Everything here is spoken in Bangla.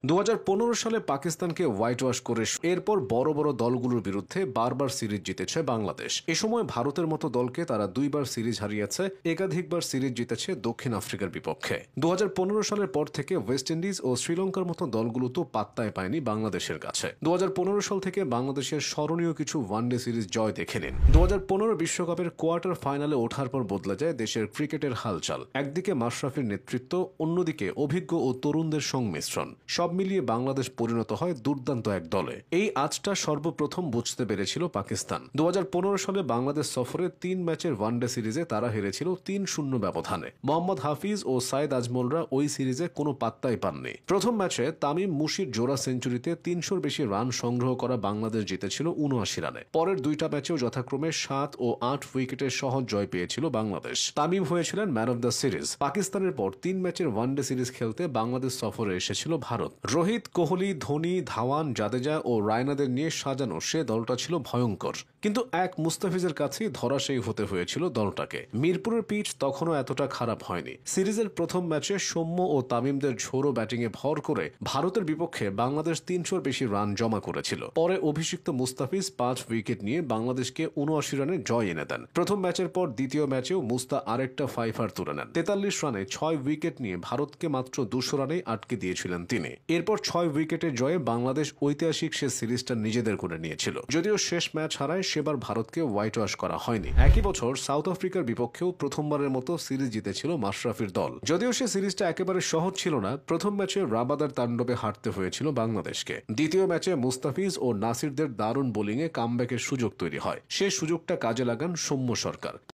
2015 সালে পাকিস্তানকে হোয়াইট ওয়াশ করে এরপর বড় বড় দলগুলোর বিরুদ্ধে বারবার সিরিজ জিতেছে বাংলাদেশ। এ সময় ভারতের মতো দলকে তারা দুইবার সিরিজ হারিয়েছে, একাধিকবার সিরিজ জিতেছে দক্ষিণ আফ্রিকার বিপক্ষে। 2015 সালের পর থেকে ওয়েস্ট ইন্ডিজ ও শ্রীলঙ্কার মতো দলগুলো তো পাত্তায় পায়নি বাংলাদেশের কাছে। 2015 সাল থেকে বাংলাদেশের স্মরণীয় কিছু ওয়ানডে সিরিজ জয় দেখে নিন। 2015 বিশ্বকাপের কোয়ার্টার ফাইনালে ওঠার পর বদলে যায় দেশের ক্রিকেটের হালচাল। একদিকে মাশরাফির নেতৃত্ব, অন্যদিকে অভিজ্ঞ ও তরুণদের সংমিশ্রণ, সব মিলিয়ে বাংলাদেশ পরিণত হয় দুর্দান্ত এক দলে। এই আজটা সর্বপ্রথম বুঝতে পেরেছিল পাকিস্তান। 2015 সালে বাংলাদেশ সফরে 3 ম্যাচের ওয়ানডে সিরিজে তারা হেরেছিল 3-0 ব্যবধানে। মোহাম্মদ হাফিজ ও সাইদ আজমলরা ওই সিরিজে কোনো পাত্তাই পাননি। প্রথম ম্যাচে তামিম মুশির জোড়া সেঞ্চুরিতে 300-র বেশি রান সংগ্রহ করা বাংলাদেশ জিতেছিল 79 রানে। পরের দুইটা ম্যাচেও যথাক্রমে 7 ও 8 উইকেটের সহজ জয় পেয়েছিল বাংলাদেশ। তামিম হয়েছিলেন ম্যান অব দ্য সিরিজ। পাকিস্তানের পর 3 ম্যাচের ওয়ানডে সিরিজ খেলতে বাংলাদেশ সফরে এসেছিল ভারত। রোহিত, কোহলি, ধোনি, ধাওয়ান, জাদেজা ও রায়নাদের নিয়ে সাজানো সে দলটা ছিল ভয়ঙ্কর। কিন্তু এক মুস্তাফিজের কাছেই ধরাশায়ী হতে হয়েছিল দলটাকে। মিরপুরের পিচ তখনও এতটা খারাপ হয়নি। সিরিজের প্রথম ম্যাচে সৌম্য ও তামিমদের ঝোড়ো ব্যাটিংয়ে ভর করে ভারতের বিপক্ষে বাংলাদেশ 300-র বেশি রান জমা করেছিল। পরে অভিষিক্ত মুস্তাফিজ 5 উইকেট নিয়ে বাংলাদেশকে 79 রানে জয় এনে দেন। প্রথম ম্যাচের পর দ্বিতীয় ম্যাচেও মুস্তা আরেকটা ফাইফার তুলে নেন। 43 রানে 6 উইকেট নিয়ে ভারতকে মাত্র 200 রানেই আটকে দিয়েছিলেন তিনি। এরপর 6 উইকেটের জয়ে বাংলাদেশ ঐতিহাসিক সে সিরিজটা নিজেদের করে নিয়েছিল। যদিও শেষ ম্যাচ হারায়, সেবার ভারতকে হোয়াইট ওয়াশ করা হয়নি। একই বছর সাউথ আফ্রিকার বিপক্ষেও প্রথমবারের মতো সিরিজ জিতেছিল মাশরাফির দল। যদিও সে সিরিজটা একেবারে সহজ ছিল না। প্রথম ম্যাচে রাবাদার তাণ্ডবে হারতে হয়েছিল বাংলাদেশকে। দ্বিতীয় ম্যাচে মুস্তাফিজ ও নাসিরদের দারুণ বোলিংয়ে কামব্যাকের সুযোগ তৈরি হয়। সে সুযোগটা কাজে লাগান সৌম্য সরকার।